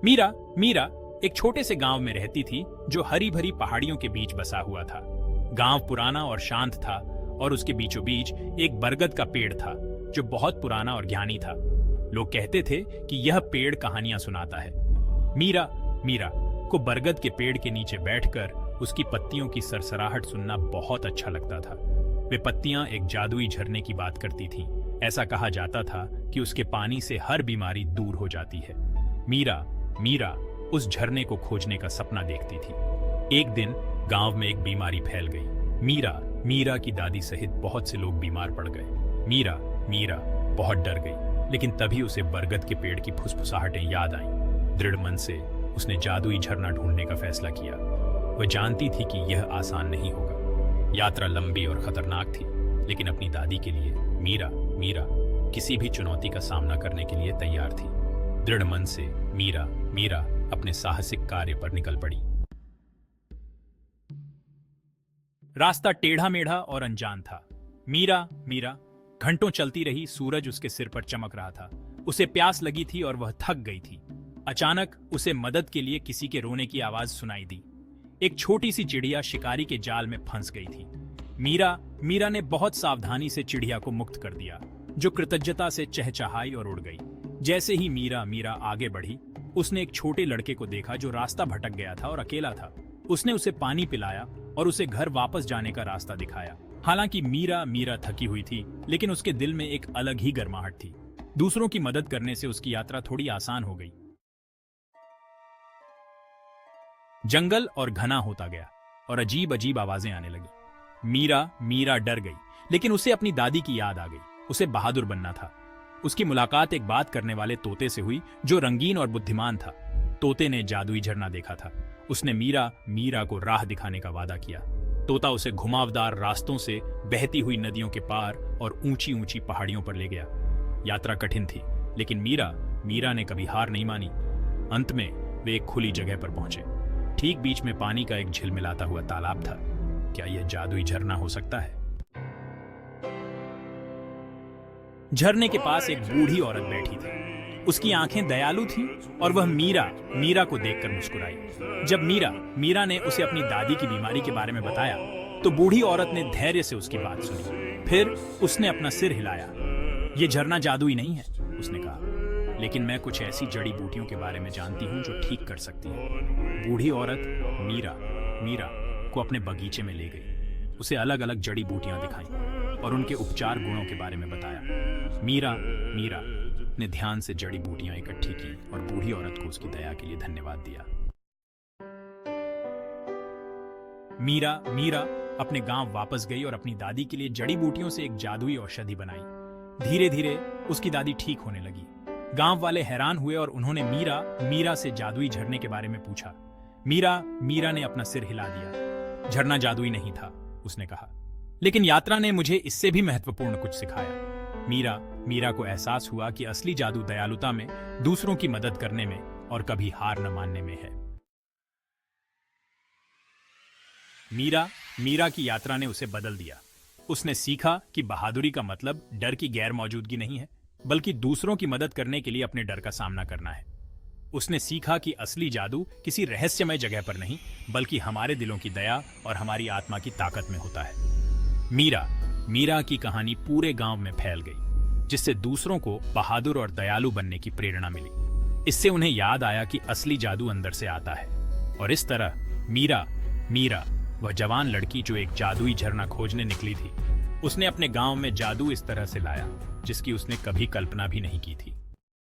मीरा मीरा एक छोटे से गांव में रहती थी जो हरी भरी पहाड़ियों के बीच बसा हुआ था। गांव पुराना और शांत था और उसके बीचों बीच एक बरगद का पेड़ था जो बहुत पुराना और ज्ञानी था। लोग कहते थे कि यह पेड़ कहानियां सुनाता है। मीरा मीरा को बरगद के पेड़ के नीचे बैठकर उसकी पत्तियों की सरसराहट सुनना बहुत अच्छा लगता था। वे पत्तियां एक जादुई झरने की बात करती थीं। ऐसा कहा जाता था कि उसके पानी से हर बीमारी दूर हो जाती है। मीरा मीरा उस झरने को खोजने का सपना देखती थी। एक दिन गांव में एक बीमारी फैल गई। मीरा की दादी सहित बहुत से लोग बीमार पड़ गए। मीरा बहुत डर गई, लेकिन तभी उसे बरगद के पेड़ की फुसफुसाहटें याद आईं। दृढ़ मन से उसने जादुई झरना ढूंढने का फैसला किया। वह जानती थी कि यह आसान नहीं होगा। यात्रा लंबी और खतरनाक थी, लेकिन अपनी दादी के लिए मीरा किसी भी चुनौती का सामना करने के लिए तैयार थी। दृढ़ मन से मीरा अपने साहसिक कार्य पर निकल पड़ी। रास्ता टेढ़ा मेढ़ा और अनजान था। मीरा घंटों चलती रही। सूरज उसके सिर पर चमक रहा था। उसे प्यास लगी थी और वह थक गई थी। अचानक उसे मदद के लिए किसी के रोने की आवाज सुनाई दी। एक छोटी सी चिड़िया शिकारी के जाल में फंस गई थी। मीरा ने बहुत सावधानी से चिड़िया को मुक्त कर दिया, जो कृतज्ञता से चहचहाई और उड़ गई। जैसे ही मीरा आगे बढ़ी, उसने एक छोटे लड़के को देखा जो रास्ता भटक गया था और अकेला था। उसने उसे पानी पिलाया और उसे घर वापस जाने का रास्ता दिखाया। हालांकि मीरा थकी हुई थी, लेकिन उसके दिल में एक अलग ही गर्माहट थी। दूसरों की मदद करने से उसकी यात्रा थोड़ी आसान हो गई। जंगल और घना होता गया और अजीब आवाजें आने लगी। मीरा डर गई, लेकिन उसे अपनी दादी की याद आ गई। उसे बहादुर बनना था। उसकी मुलाकात एक बात करने वाले तोते से हुई जो रंगीन और बुद्धिमान था। तोते ने जादुई झरना देखा था। उसने मीरा को राह दिखाने का वादा किया। तोता उसे घुमावदार रास्तों से बहती हुई नदियों के पार और ऊंची पहाड़ियों पर ले गया। यात्रा कठिन थी, लेकिन मीरा ने कभी हार नहीं मानी। अंत में वे एक खुली जगह पर पहुंचे। ठीक बीच में पानी का एक झिलमिलाता हुआ तालाब था। क्या यह जादुई झरना हो सकता है? झरने के पास एक बूढ़ी औरत बैठी थी। उसकी आंखें दयालु थीं और वह मीरा को देखकर मुस्कुराई। जब मीरा ने उसे अपनी दादी की बीमारी के बारे में बताया, तो बूढ़ी औरत ने धैर्य से उसकी बात सुनी। फिर उसने अपना सिर हिलाया। यह झरना जादुई नहीं है, उसने कहा, लेकिन मैं कुछ ऐसी जड़ी बूटियों के बारे में जानती हूँ जो ठीक कर सकती है। बूढ़ी औरत मीरा को अपने बगीचे में ले गई। उसे अलग अलग जड़ी बूटियां दिखाई और उनके उपचार गुणों के बारे में बताया। मीरा ने ध्यान से जड़ी बूटियां इकट्ठी की और बूढ़ी औरत को उसकी दया के लिए धन्यवाद दिया। मीरा अपने गांव वापस गई और अपनी दादी के लिए जड़ी बूटियों से एक जादुई औषधि बनाई। धीरे धीरे उसकी दादी ठीक होने लगी। गांव वाले हैरान हुए और उन्होंने मीरा से जादुई झरने के बारे में पूछा। मीरा ने अपना सिर हिला दिया। झरना जादुई नहीं था, उसने कहा, लेकिन यात्रा ने मुझे इससे भी महत्वपूर्ण कुछ सिखाया। मीरा को एहसास हुआ कि असली जादू दयालुता में, दूसरों की मदद करने में और कभी हार न मानने में है। मीरा की यात्रा ने उसे बदल दिया। उसने सीखा कि बहादुरी का मतलब डर की गैर मौजूदगी नहीं है, बल्कि दूसरों की मदद करने के लिए अपने डर का सामना करना है। उसने सीखा कि असली जादू किसी रहस्यमय जगह पर नहीं, बल्कि हमारे दिलों की दया और हमारी आत्मा की ताकत में होता है। मीरा की कहानी पूरे गांव में फैल गई, जिससे दूसरों को बहादुर और दयालु बनने की प्रेरणा मिली। इससे उन्हें याद आया कि असली जादू अंदर से आता है। और इस तरह मीरा वह जवान लड़की जो एक जादुई झरना खोजने निकली थी, उसने अपने गांव में जादू इस तरह से लाया जिसकी उसने कभी कल्पना भी नहीं की थी।